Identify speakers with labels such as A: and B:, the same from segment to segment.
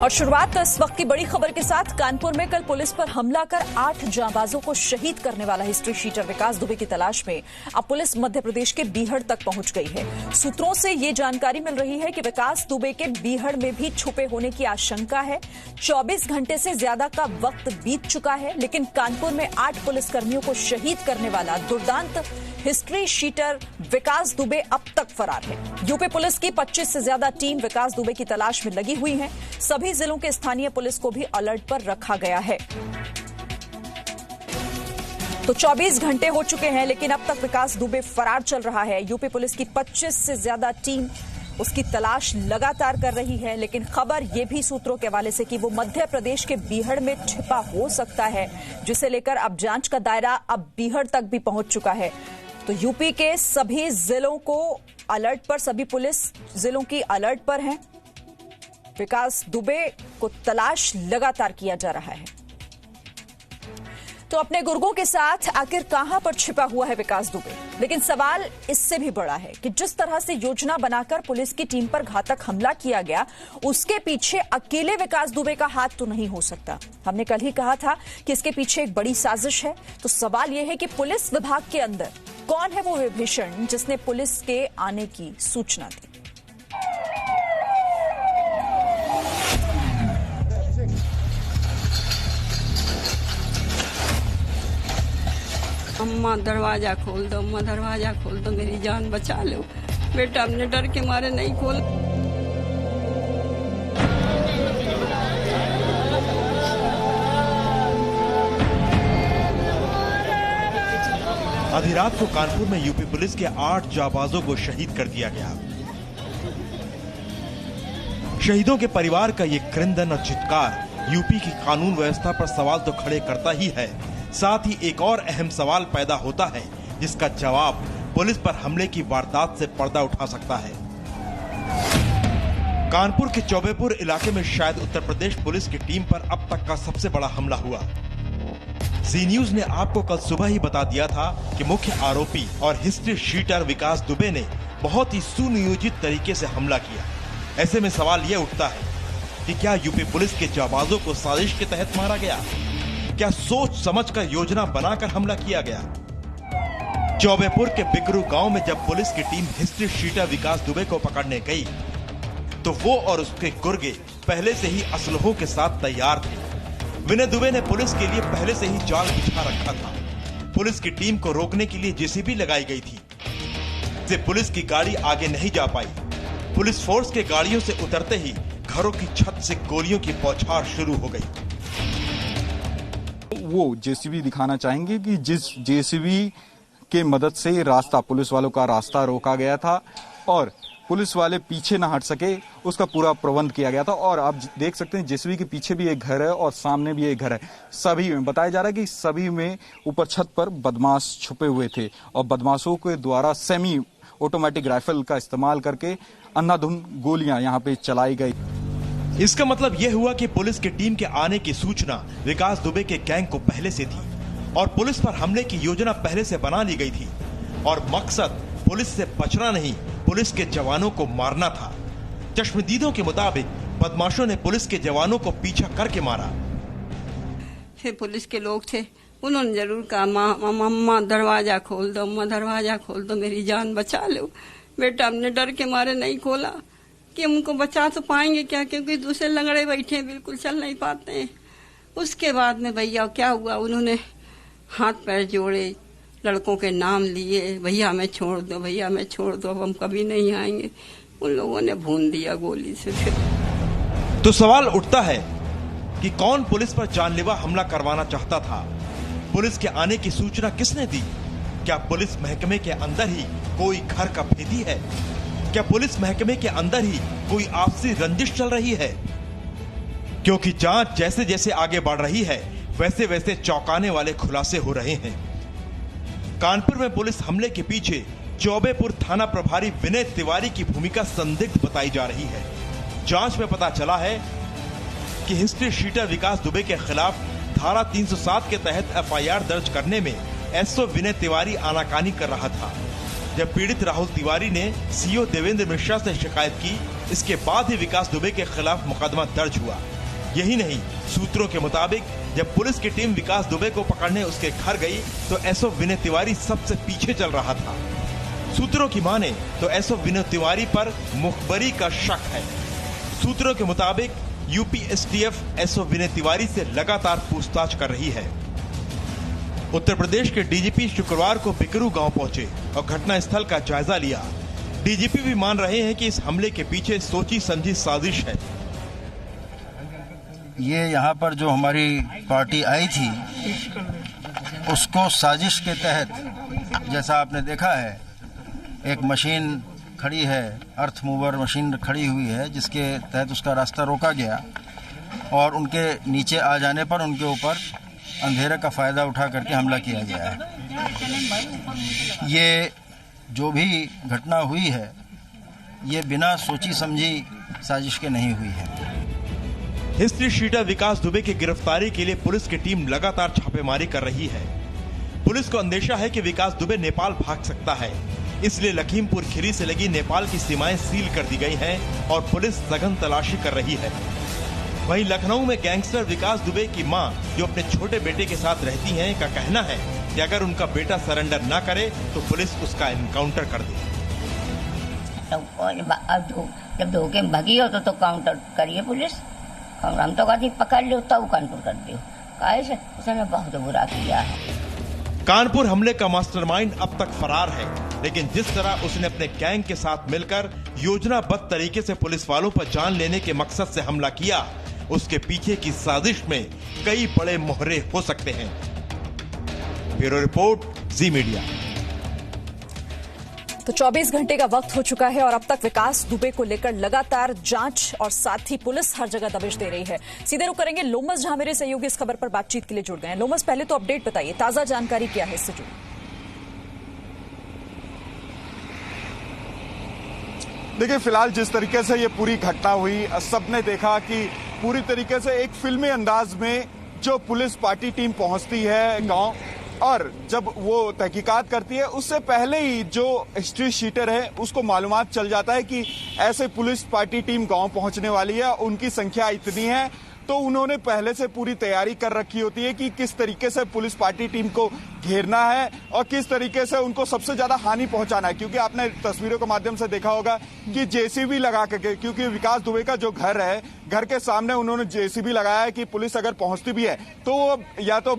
A: और शुरुआत इस वक्त की बड़ी खबर के साथ। कानपुर में कल पुलिस पर हमला कर 8 जांबाजों को शहीद करने वाला हिस्ट्री शीटर विकास दुबे की तलाश में अब पुलिस मध्य प्रदेश के बीहड़ तक पहुंच गई है। सूत्रों से ये जानकारी मिल रही है कि विकास दुबे के बीहड़ में भी छुपे होने की आशंका है। 24 घंटे से ज्यादा का वक्त बीत चुका है, लेकिन कानपुर में 8 पुलिसकर्मियों को शहीद करने वाला दुर्दांत हिस्ट्री शीटर विकास दुबे अब तक फरार है। यूपी पुलिस की 25 से ज्यादा टीम विकास दुबे की तलाश में लगी हुई है। सभी जिलों के स्थानीय पुलिस को भी अलर्ट पर रखा गया है। तो 24 घंटे हो चुके हैं, लेकिन अब तक विकास दुबे फरार चल रहा है। यूपी पुलिस की 25 से ज्यादा टीम उसकी तलाश लगातार कर रही है, लेकिन खबर यह भी सूत्रों के हवाले से कि वो मध्य प्रदेश के बीहड़ में छिपा हो सकता है, जिसे लेकर अब जांच का दायरा अब बीहड़ तक भी पहुंच चुका है। तो यूपी के सभी जिलों को अलर्ट पर, सभी पुलिस जिलों की अलर्ट पर हैं। विकास दुबे को तलाश लगातार किया जा रहा है। तो अपने गुर्गों के साथ आखिर कहां पर छिपा हुआ है विकास दुबे? लेकिन सवाल इससे भी बड़ा है कि जिस तरह से योजना बनाकर पुलिस की टीम पर घातक हमला किया गया, उसके पीछे अकेले विकास दुबे का हाथ तो नहीं हो सकता। हमने कल ही कहा था कि इसके पीछे एक बड़ी साजिश है। तो सवाल यह है कि पुलिस विभाग के अंदर कौन है वो विभीषण जिसने पुलिस के आने की सूचना दी?
B: अम्मा दरवाजा खोल दो, अम्मा दरवाजा खोल दो, मेरी जान बचा लो। बेटा हमने डर के मारे नहीं खोल।
C: आधी रात को कानपुर में यूपी पुलिस के 8 जाबाजों को शहीद कर दिया गया। शहीदों के परिवार का ये क्रंदन और चित्कार यूपी की कानून व्यवस्था पर सवाल तो खड़े करता ही है, साथ ही एक और अहम सवाल पैदा होता है, जिसका जवाब पुलिस पर हमले की वारदात से पर्दा उठा सकता है। कानपुर के चौबेपुर इलाके में शायद उत्तर प्रदेश पुलिस की टीम पर अब तक का सबसे बड़ा हमला हुआ। जी न्यूज ने आपको कल सुबह ही बता दिया था कि मुख्य आरोपी और हिस्ट्री शीटर विकास दुबे ने बहुत ही सुनियोजित तरीके से हमला किया। ऐसे में सवाल यह उठता है कि क्या यूपी पुलिस के जाबाजों को साजिश के तहत मारा गया? क्या सोच समझकर योजना बनाकर हमला किया गया? चौबेपुर के बिकरू गांव में जब पुलिस की टीम हिस्ट्री शीटर विकास दुबे को पकड़ने गई, तो वो और उसके गुर्गे पहले से ही असलहों के साथ तैयार थे। विनय दुबे ने पुलिस के लिए पहले से ही जाल बिछा रखा था। पुलिस की टीम को रोकने के लिए जेसीबी लगाई गई थी, जिससे पुलिस की गाड़ी आगे नहीं जा पाई। पुलिस फोर्स के गाड़ियों से उतरते ही घरों की छत से गोलियों की बौछार शुरू हो गई।
D: वो जेसीबी दिखाना चाहेंगे कि जिस जेसीबी के मदद से रास्ता, पुलिस वालों का रास्ता रोका गया था और पुलिस वाले पीछे ना हट सके, उसका पूरा प्रबंध किया गया था। और आप देख सकते हैं जेसीबी के पीछे भी एक घर है और सामने भी एक घर है। सभी में बताया जा रहा है कि सभी में ऊपर छत पर बदमाश छुपे हुए थे और बदमाशों के द्वारा सेमी ऑटोमेटिक राइफल का इस्तेमाल करके अंधाधुंध गोलियां यहाँ पे चलाई गई।
C: इसका मतलब यह हुआ कि पुलिस की टीम के आने की सूचना विकास दुबे के गैंग को पहले से थी और पुलिस पर हमले की योजना पहले से बना ली गई थी और मकसद पुलिस से बचना नहीं, पुलिस के जवानों को मारना था। चश्मदीदों के मुताबिक बदमाशों ने पुलिस के जवानों को पीछा करके मारा।
B: फिर पुलिस के लोग थे, उन्होंने जरूर कहा अम्मा दरवाजा खोल दो, अम्मा दरवाजा खोल दो, मेरी जान बचा लो। बेटा हमने डर के मारे नहीं खोला कि उनको बचा तो पाएंगे क्या, क्योंकि दूसरे लंगड़े बैठे बिल्कुल चल नहीं पाते हैं। उसके बाद में भैया क्या हुआ, उन्होंने हाथ पैर जोड़े, लड़कों के नाम लिए, भैया हमें छोड़ दो, भैया हमें छोड़ दो, अब हम कभी नहीं आएंगे। उन लोगों ने भून दिया गोली से। फिर
C: तो सवाल उठता है कि कौन पुलिस पर जानलेवा हमला करवाना चाहता था? पुलिस के आने की सूचना किसने दी? क्या पुलिस महकमे के अंदर ही कोई घर का भेदी है? क्या पुलिस महकमे के अंदर ही कोई आपसी रंजिश चल रही है? क्योंकि जांच जैसे जैसे आगे बढ़ रही है, वैसे वैसे चौंकाने वाले खुलासे हो रहे हैं। कानपुर में पुलिस हमले के पीछे चौबेपुर थाना प्रभारी विनय तिवारी की भूमिका संदिग्ध बताई जा रही है। जांच में पता चला है कि हिस्ट्री शीटर विकास दुबे के खिलाफ धारा 307 के तहत एफआईआर दर्ज करने में एसओ विनय तिवारी आनाकानी कर रहा था। जब पीड़ित राहुल तिवारी ने सीओ देवेंद्र मिश्रा से शिकायत की, इसके बाद ही विकास दुबे के खिलाफ मुकदमा दर्ज हुआ। यही नहीं, सूत्रों के मुताबिक जब पुलिस की टीम विकास दुबे को पकड़ने उसके घर गई तो एसओ विनय तिवारी सबसे पीछे चल रहा था। सूत्रों की माने तो एसओ विनय तिवारी पर मुखबरी का शक है। सूत्रों के मुताबिक UP STF SO Vinay Tiwari से लगातार पूछताछ कर रही है। उत्तर प्रदेश के डीजीपी शुक्रवार को बिकरू गांव पहुंचे और घटना स्थल का जायजा लिया। डीजीपी भी मान रहे हैं कि इस हमले के पीछे सोची समझी साजिश है।
E: ये यहाँ पर जो हमारी पार्टी आई थी उसको साजिश के तहत, जैसा आपने देखा है, एक मशीन खड़ी है, अर्थ मूवर मशीन खड़ी हुई है, जिसके तहत उसका रास्ता रोका गया और उनके नीचे आ जाने पर उनके ऊपर अंधेरे का फायदा उठा करके हमला किया गया है। ये जो भी घटना हुई है ये बिना सोची समझी साजिश के नहीं हुई है।
C: हिस्ट्री शीटर विकास दुबे की गिरफ्तारी के लिए पुलिस की टीम लगातार छापेमारी कर रही है। पुलिस को अंदेशा है कि विकास दुबे नेपाल भाग सकता है, इसलिए लखीमपुर खीरी से लगी नेपाल की सीमाएं सील कर दी गई हैं और पुलिस सघन तलाशी कर रही है। वहीं लखनऊ में गैंगस्टर विकास दुबे की मां, जो अपने छोटे बेटे के साथ रहती हैं, का कहना है कि अगर उनका बेटा सरेंडर न करे तो पुलिस उसका एनकाउंटर कर दे।
F: जब धोखे में भगी हो तो काउंटर करिए पुलिस, और हम तो कहती पकड़ लो तब काउंटर कर दो। कैसे उसने बहुत बुरा किया है।
C: कानपुर हमले का मास्टरमाइंड अब तक फरार है, लेकिन जिस तरह उसने अपने गैंग के साथ मिलकर योजनाबद्ध तरीके से पुलिस वालों पर जान लेने के मकसद से हमला किया, उसके पीछे की साजिश में कई बड़े मोहरे हो सकते हैं। ब्यूरो रिपोर्ट, जी मीडिया।
A: तो 24 घंटे का वक्त हो चुका है और अब तक विकास दुबे को लेकर लगातार जांच और साथ ही पुलिस हर जगह दबिश दे रही है। सीधे रुक करेंगे लोमस, जहां मेरे सहयोगी इस खबर पर बातचीत के लिए जुड़ गए हैं। लोमस, पहले तो अपडेट बताइए, ताजा जानकारी क्या है इससे जुड़ी?
D: देखिए, फिलहाल जिस तरीके से ये पूरी घटना हुई, सबने देखा कि पूरी तरीके से एक फिल्मी अंदाज में जो पुलिस पार्टी टीम पहुंचती है गांव, और जब वो तहकीकात करती है उससे पहले ही जो हिस्ट्री शीटर है उसको मालूमात चल जाता है कि ऐसे पुलिस पार्टी टीम गांव पहुंचने वाली है, उनकी संख्या इतनी है, तो उन्होंने पहले से पूरी तैयारी कर रखी होती है कि किस तरीके से पुलिस पार्टी टीम को घेरना है और किस तरीके से उनको सबसे ज्यादा हानि पहुंचाना है। क्योंकि आपने तस्वीरों के माध्यम से देखा होगा कि जेसीबी लगा करके, क्योंकि विकास दुबे का जो घर है, घर के सामने उन्होंने जेसीबी लगाया है कि पुलिस अगर पहुंचती भी है तो वो या तो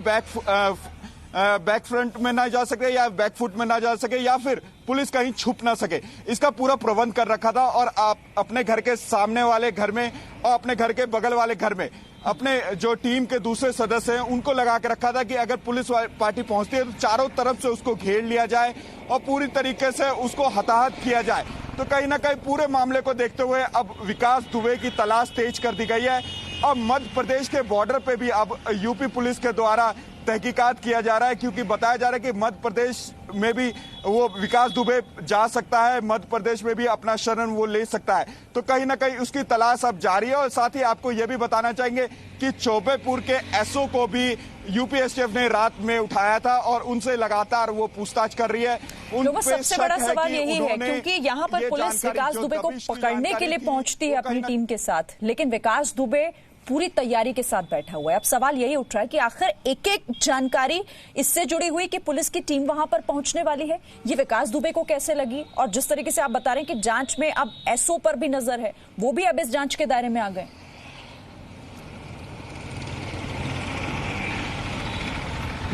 D: बैक फ्रंट में ना जा सके या बैक फुट में ना जा सके या फिर पुलिस कहीं छुप ना सके। इसका पूरा प्रबंध कर रखा था और आप अपने घर के सामने वाले घर में और अपने घर के बगल वाले घर में अपने जो टीम के दूसरे सदस्य हैं उनको लगा के रखा था कि अगर पुलिस पार्टी पहुंचती है तो चारों तरफ से उसको घेर लिया जाए और पूरी तरीके से उसको हताहत किया जाए। तो कहीं ना कहीं पूरे मामले को देखते हुए अब विकास दुबे की तलाश तेज कर दी गई है। अब मध्य प्रदेश के बॉर्डर पे भी अब यूपी पुलिस के द्वारा तहकीकात किया जा रहा है, क्योंकि बताया जा रहा है कि मध्य प्रदेश में भी वो विकास दुबे जा सकता है, मध्य प्रदेश में भी अपना शरण वो ले सकता है। तो कहीं ना कहीं उसकी तलाश अब जारी है। और साथ ही आपको ये भी बताना चाहेंगे कि चौबेपुर के एसओ को भी यूपी एसटीएफ ने रात में उठाया था और उनसे लगातार वो पूछताछ कर रही है।
A: सबसे बड़ा सवाल यही है, क्योंकि यहाँ पर पुलिस विकास दुबे को पकड़ने के लिए पहुंचती है अपनी टीम के साथ, लेकिन विकास दुबे पूरी तैयारी के साथ बैठा हुआ है। अब सवाल यही उठ रहा है कि आखिर एक एक जानकारी इससे जुड़ी हुई कि पुलिस की टीम वहां पर पहुंचने वाली है, ये विकास दुबे को कैसे लगी? और जिस तरीके से आप बता रहे हैं कि जांच में अब एसओ पर भी नजर है, वो भी अब इस जांच के दायरे में आ गए।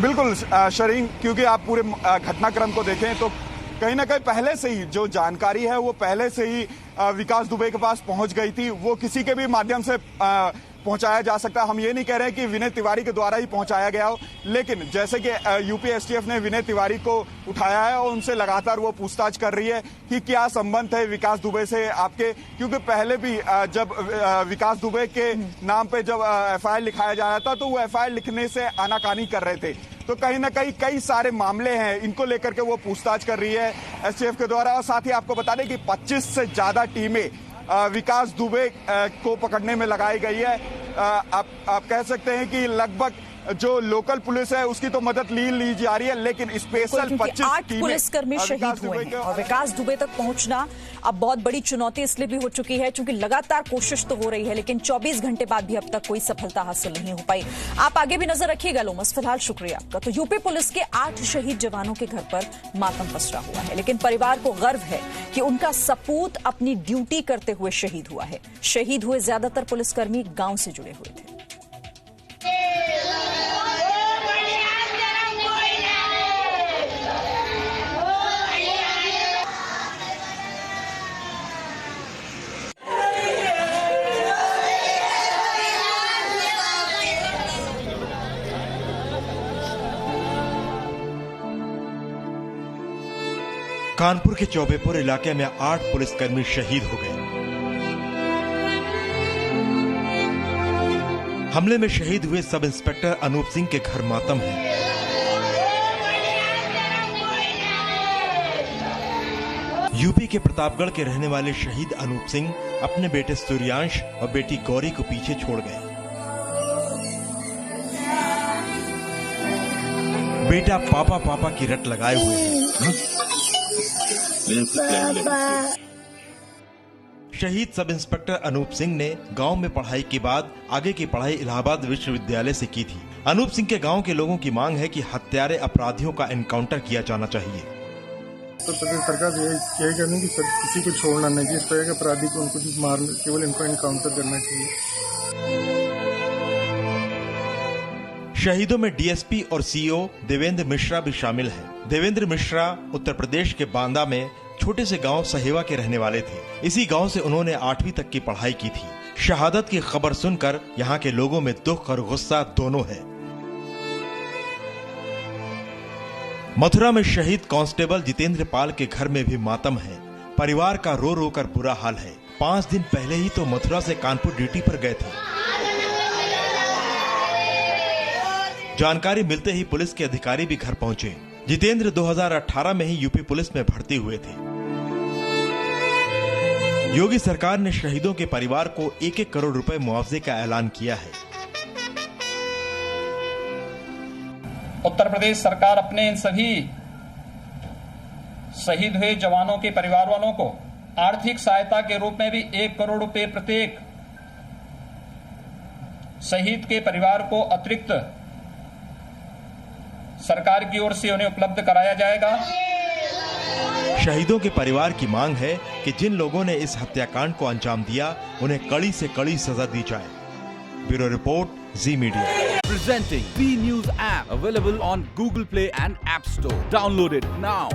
D: बिल्कुल शरीन, क्योंकि आप पूरे घटनाक्रम को देखें तो कहीं ना कहीं पहले से ही जो जानकारी है वो पहले से ही विकास दुबे के पास पहुंच गई थी। वो किसी के भी माध्यम से पहुंचाया जा सकता है। हम ये नहीं कह रहे कि विनय तिवारी के द्वारा ही पहुंचाया गया हो, लेकिन जैसे कि यूपी एसटीएफ ने विनय तिवारी को उठाया है और उनसे लगातार वो पूछताछ कर रही है कि क्या संबंध है विकास दुबे से आपके, क्योंकि पहले भी जब विकास दुबे के नाम पे जब एफआईआर लिखाया जा रहा था तो वो एफआईआर लिखने से आनाकानी कर रहे थे। तो कहीं ना कहीं कई सारे मामले हैं, इनको लेकर के वो पूछताछ कर रही है एसटीएफ के द्वारा। और साथ ही आपको बता दें कि 25 से ज्यादा टीमें विकास दुबे को पकड़ने में लगाई गई है। आप कह सकते हैं कि लगभग जो लोकल पुलिस है उसकी तो मदद ली जा रही है, लेकिन स्पेशल 25
A: 8 पुलिसकर्मी शहीद हुए हैं और विकास दुबे तक पहुंचना अब बहुत बड़ी चुनौती इसलिए भी हो चुकी है क्योंकि लगातार कोशिश तो हो रही है, लेकिन 24 घंटे बाद भी अब तक कोई सफलता हासिल नहीं हो पाई। आप आगे भी नजर रखिएगा लोमस, फिलहाल शुक्रिया आपका। तो यूपी पुलिस के 8 शहीद जवानों के घर पर मातम पसरा हुआ है, लेकिन परिवार को गर्व है कि उनका सपूत अपनी ड्यूटी करते हुए शहीद हुआ है। शहीद हुए ज्यादातर पुलिसकर्मी गांव से जुड़े हुए थे।
C: कानपुर के चौबेपुर इलाके में 8 पुलिसकर्मी शहीद हो गए। हमले में शहीद हुए सब इंस्पेक्टर अनूप सिंह के घर मातम है। यूपी के प्रतापगढ़ के रहने वाले शहीद अनूप सिंह अपने बेटे सूर्यांश और बेटी गौरी को पीछे छोड़ गए। बेटा पापा पापा की रट लगाए हुए है। शहीद सब इंस्पेक्टर अनूप सिंह ने गांव में पढ़ाई के बाद आगे की पढ़ाई इलाहाबाद विश्वविद्यालय से की थी। अनूप सिंह के गांव के लोगों की मांग है कि हत्यारे अपराधियों का एनकाउंटर किया जाना चाहिए।
G: तो प्रदेश सरकार यही करनी कि किसी को छोड़ना नहीं चाहिए, इस तरह के अपराधी को उनको मारना, केवल इनको एनकाउंटर करना चाहिए।
C: शहीदों में डीएसपी और सीओ देवेंद्र मिश्रा भी शामिल हैं। देवेंद्र मिश्रा उत्तर प्रदेश के बांदा में छोटे से गांव सहेवा के रहने वाले थे। इसी गांव से उन्होंने 8वीं तक की पढ़ाई की थी। शहादत की खबर सुनकर यहाँ के लोगों में दुख और गुस्सा दोनों है। मथुरा में शहीद कांस्टेबल जितेंद्र पाल के घर में भी मातम है। परिवार का रो रो कर बुरा हाल है। 5 दिन पहले ही तो मथुरा से कानपुर ड्यूटी पर गए थे। जानकारी मिलते ही पुलिस के अधिकारी भी घर पहुंचे। जितेंद्र 2018 में ही यूपी पुलिस में भर्ती हुए थे। योगी सरकार ने शहीदों के परिवार को 1-1 करोड़ रुपए मुआवजे का ऐलान किया है।
H: उत्तर प्रदेश सरकार अपने इन सभी शहीद हुए जवानों के परिवार वालों को आर्थिक सहायता के रूप में भी 1 करोड़ रुपए प्रत्येक शहीद के परिवार को अतिरिक्त सरकार की ओर से उन्हें उपलब्ध कराया जाएगा।
C: शहीदों के परिवार की मांग है कि जिन लोगों ने इस हत्याकांड को अंजाम दिया उन्हें कड़ी से कड़ी सजा दी जाए। Bureau report, ji media.
I: Presenting B News app available on Google Play and App Store. Download it now.